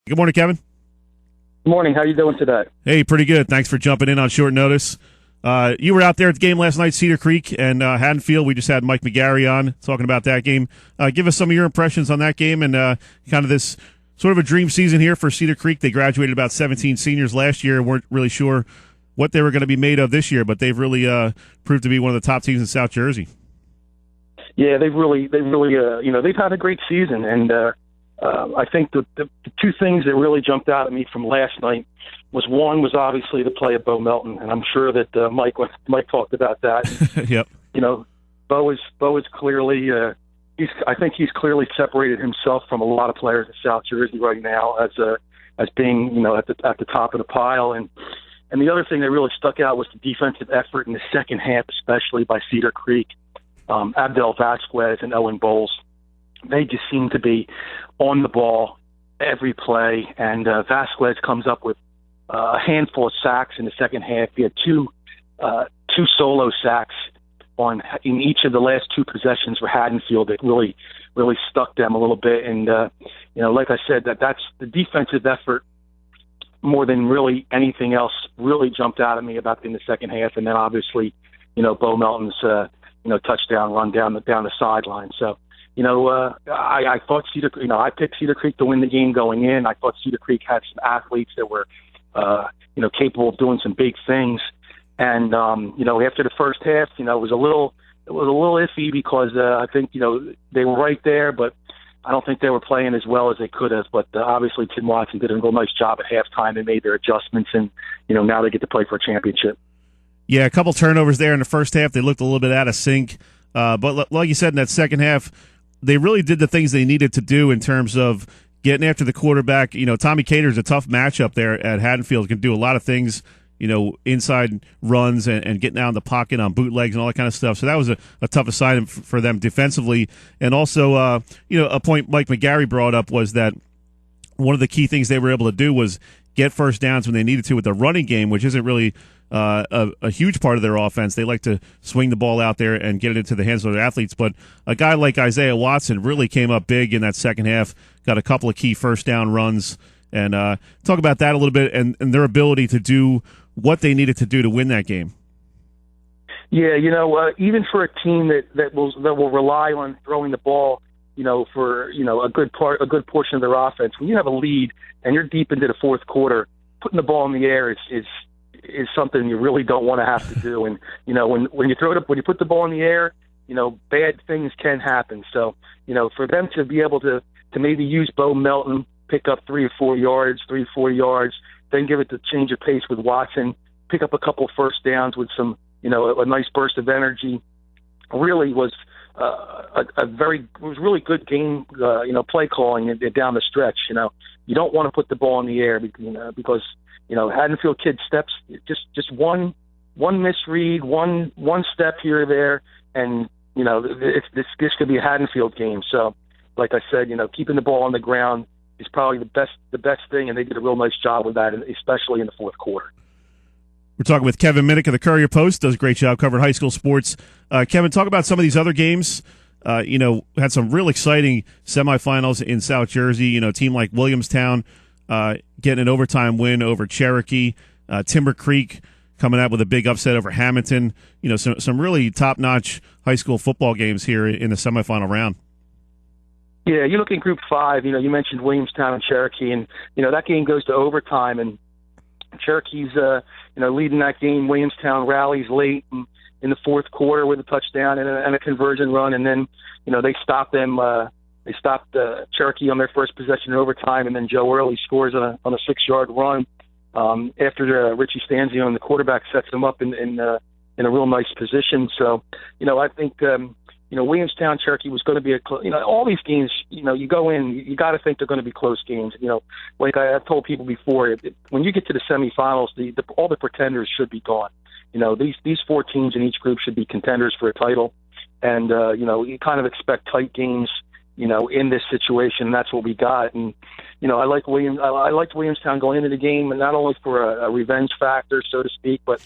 Good morning, Kevin. Good morning. How you doing today? Hey, pretty good. Thanks for jumping in on short notice. You were out there at the game last night, Cedar Creek and Haddonfield. We just had Mike McGarry on talking about that game. Give us some of your impressions on that game and kind of this sort of a dream season here for Cedar Creek. They graduated about 17 seniors last year. Weren't really sure what they were going to be made of this year, but they've really proved to be one of the top teams in South Jersey. Yeah, they've really, they've had a great season, and I think the two things that really jumped out at me from last night was obviously the play of Bo Melton, and I'm sure that Mike talked about that. Yep. Bo is clearly I think he's clearly separated himself from a lot of players in South Jersey right now as being at the top of the pile, and the other thing that really stuck out was the defensive effort in the second half, especially by Cedar Creek. Abdel Vasquez and Owen Bowles, they just seem to be on the ball every play, and Vasquez comes up with a handful of sacks in the second half. He had two solo sacks in each of the last two possessions for Haddonfield that really stuck them a little bit. And like I said, that's the defensive effort more than really anything else really jumped out at me about in the second half. And then obviously, Bo Melton's touchdown run down the sideline. So, I thought I picked Cedar Creek to win the game going in. I thought Cedar Creek had some athletes that were, capable of doing some big things. And, after the first half, it was a little iffy because I think, they were right there, but I don't think they were playing as well as they could have. But obviously Tim Watson did a real nice job at halftime. They made their adjustments, and, now they get to play for a championship. Yeah, a couple turnovers there in the first half. They looked a little bit out of sync. But like you said, in that second half, they really did the things they needed to do in terms of getting after the quarterback. Tommy Cater's a tough matchup there at Haddonfield. Can do a lot of things, inside runs and getting out in the pocket on bootlegs and all that kind of stuff. So that was a tough assignment for them defensively. And also, a point Mike McGarry brought up was that one of the key things they were able to do was get first downs when they needed to with the running game, which isn't really a huge part of their offense. They like to swing the ball out there and get it into the hands of their athletes. But a guy like Isaiah Watson really came up big in that second half, got a couple of key first down runs. And talk about that a little bit and their ability to do what they needed to do to win that game. Yeah, even for a team that will rely on throwing the ball, for a good portion of their offense, when you have a lead and you're deep into the fourth quarter, putting the ball in the air is something you really don't want to have to do. And when you put the ball in the air, bad things can happen. So for them to be able to maybe use Bo Melton, pick up 3 or 4 yards, then give it the change of pace with Watson, pick up a couple first downs with some a nice burst of energy, really was really good game play calling down the stretch. You don't want to put the ball in the air because Haddonfield kid steps just one misread, one step here or there, and this could be a Haddonfield game. So, like I said, keeping the ball on the ground is probably the best thing, and they did a real nice job with that, especially in the fourth quarter. We're talking with Kevin Minnick of the Courier Post. Does a great job covering high school sports. Kevin, talk about some of these other games. Had some real exciting semifinals in South Jersey. A team like Williamstown getting an overtime win over Cherokee. Timber Creek coming out with a big upset over Hamilton. Some really top-notch high school football games here in the semifinal round. Yeah, you look in Group 5, you mentioned Williamstown and Cherokee, and, that game goes to overtime, and Cherokee's, leading that game. Williamstown rallies late in the fourth quarter with a touchdown and a conversion run, and then, they stopped them. They stopped Cherokee on their first possession in overtime, and then Joe Early scores on a 6-yard run after Richie Stanzio, and the quarterback sets them up in a real nice position. So, I think Williamstown, Cherokee was going to be all these games, you go in, you got to think they're going to be close games. Like I've told people before, when you get to the semifinals, all the pretenders should be gone. These 4 teams in each group should be contenders for a title. And, you kind of expect tight games, in this situation, and that's what we got. And, I liked Williamstown going into the game, and not only for a revenge factor, so to speak, but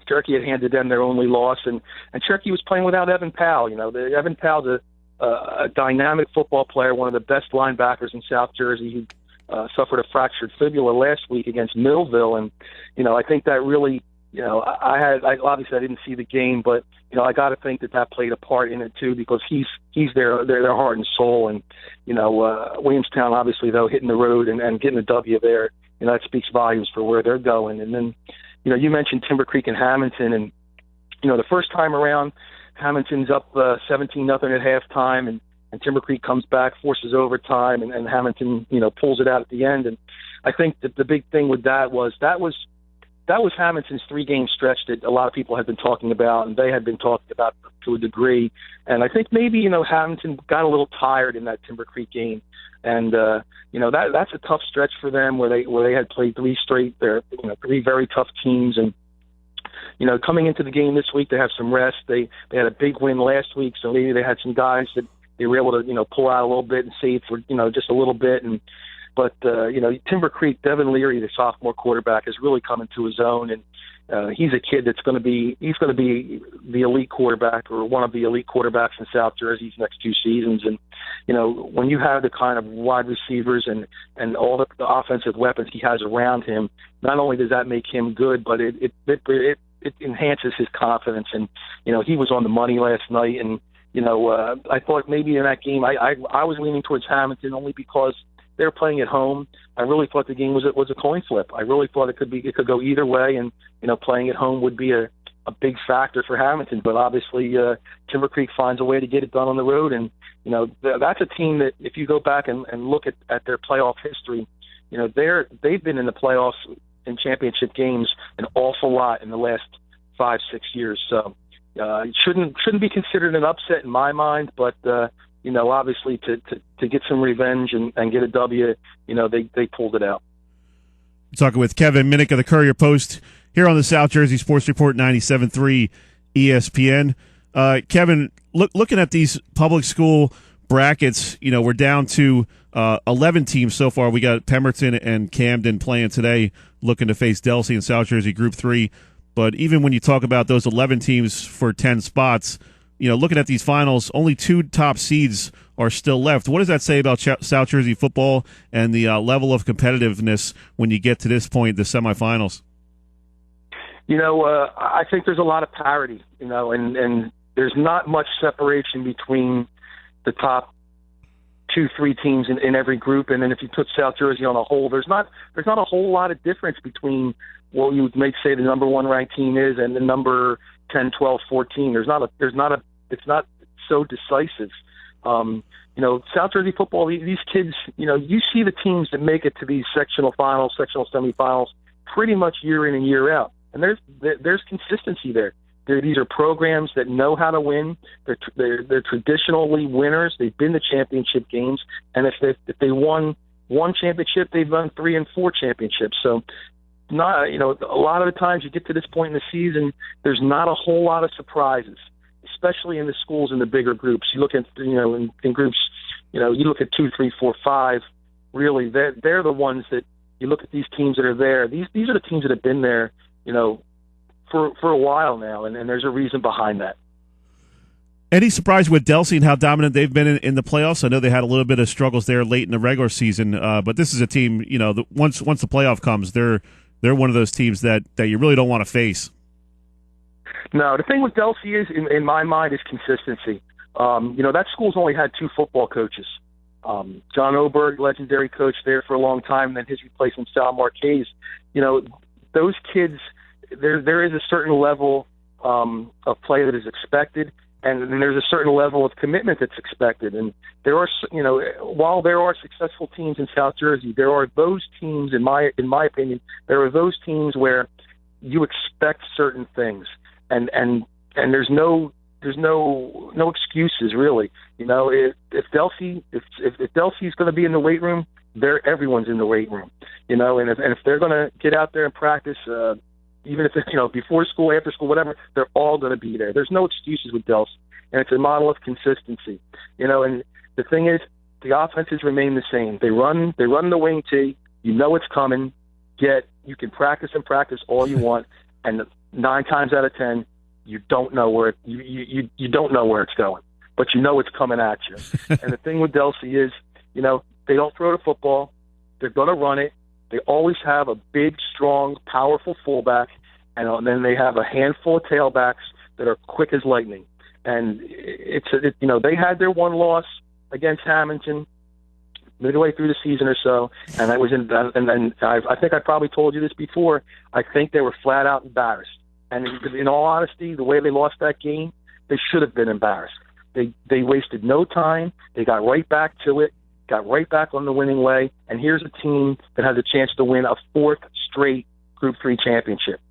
Cherokee had handed them their only loss, and Cherokee was playing without Evan Powell. Evan Powell's a dynamic football player, one of the best linebackers in South Jersey, who suffered a fractured fibula last week against Millville. And, I think that really, I obviously I didn't see the game, but, I got to think that played a part in it too, because he's their heart and soul. And, Williamstown, obviously, though, hitting the road and getting a W there, that speaks volumes for where they're going. And then, you mentioned Timber Creek and Hamilton, and, the first time around, Hamilton's up 17-0 at halftime, and Timber Creek comes back, forces overtime, and Hamilton, pulls it out at the end. And I think that the big thing with that was Hamilton's 3-game stretch that a lot of people had been talking about, and they had been talking about to a degree. And I think maybe, Hamilton got a little tired in that Timber Creek game. And, that's a tough stretch for them where they had played 3 straight, they're, 3 very tough teams. And, coming into the game this week, they have some rest. They had a big win last week, so maybe they had some guys that they were able to, pull out a little bit and save for, just a little bit. But Timber Creek, Devin Leary, the sophomore quarterback, is really coming to his own, and he's a kid that's going to be the elite quarterback, or one of the elite quarterbacks in South Jersey's next 2 seasons. And when you have the kind of wide receivers and all the offensive weapons he has around him, not only does that make him good, but it enhances his confidence. And he was on the money last night, and I thought maybe in that game I was leaning towards Hamilton only because they're playing at home. I really thought the game was a coin flip. I really thought it could go either way, and playing at home would be a big factor for Hamilton. But obviously, Timber Creek finds a way to get it done on the road, and that's a team that if you go back and look at their playoff history, they've been in the playoffs in championship games an awful lot in the last 5-6 years. So it shouldn't be considered an upset in my mind, but obviously to get some revenge and get a W, they pulled it out. Talking with Kevin Minnick of the Courier Post here on the South Jersey Sports Report 97.3 ESPN. Kevin, looking at these public school brackets, we're down to 11 teams so far. We got Pemberton and Camden playing today, looking to face Delsey and South Jersey Group 3. But even when you talk about those 11 teams for 10 spots, looking at these finals, only 2 top seeds are still left. What does that say about South Jersey football and the level of competitiveness when you get to this point, the semifinals? I think there's a lot of parity, and there's not much separation between the top 2-3 teams in every group. And then if you put South Jersey on a whole, there's not a whole lot of difference between what you may say the number 1 ranked team is and the number 10, 12, 14. It's not so decisive. South Jersey football, these kids, you see the teams that make it to these sectional finals, sectional semifinals pretty much year in and year out. And there's consistency there. These are programs that know how to win. They're traditionally winners. They've been to championship games. And if they won 1 championship, they've won 3 and 4 championships. So a lot of the times you get to this point in the season, there's not a whole lot of surprises, especially in the schools in the bigger groups. You look at, in groups, you look at 2, 3, 4, 5, really, they're the ones that you look at these teams that are there. These are the teams that have been there, for a while now, and there's a reason behind that. Any surprise with Delsey and how dominant they've been in the playoffs? I know they had a little bit of struggles there late in the regular season, but this is a team, once the playoff comes, they're one of those teams that you really don't want to face. No, the thing with Delsey is, in my mind, is consistency. That school's only had 2 football coaches. John Oberg, legendary coach there for a long time, and then his replacement, Sal Marquez. Those kids, there is a certain level of play that is expected, and then there's a certain level of commitment that's expected. And there are, while there are successful teams in South Jersey, there are those teams, in my opinion, there are those teams where you expect certain things, and there's no excuses really. If Delsey's going to be in the weight room, everyone's in the weight room. And if they're going to get out there and practice, even if it's, before school, after school, whatever, they're all going to be there. There's no excuses with Delsey, and it's a model of consistency. And the thing is, the offenses remain the same. They run the wing tee. It's coming. Yet you can practice and practice all you want, and 9 times out of 10, you don't know where you don't know where it's going. but you know it's coming at you. And the thing with Delsey is, they don't throw the football. They're going to run it. They always have a big, strong, powerful fullback, and then they have a handful of tailbacks that are quick as lightning. And they had their one loss against Hamilton midway through the season or so, and I think I probably told you this before. I think they were flat out embarrassed. And in all honesty, the way they lost that game, they should have been embarrassed. They wasted no time. They got right back to it, got right back on the winning way, and here's a team that has a chance to win a fourth straight Group 3 championship.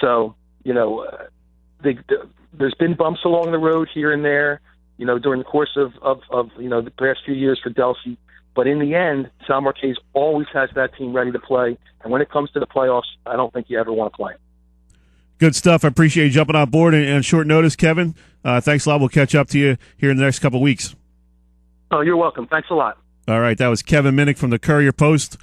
So, there's been bumps along the road here and there, during the course of the past few years for Delsey. But in the end, Sal Marquez always has that team ready to play. And when it comes to the playoffs, I don't think you ever want to play them. Good stuff. I appreciate you jumping on board and short notice, Kevin. Thanks a lot. We'll catch up to you here in the next couple of weeks. Oh, you're welcome. Thanks a lot. All right. That was Kevin Minnick from the Courier Post.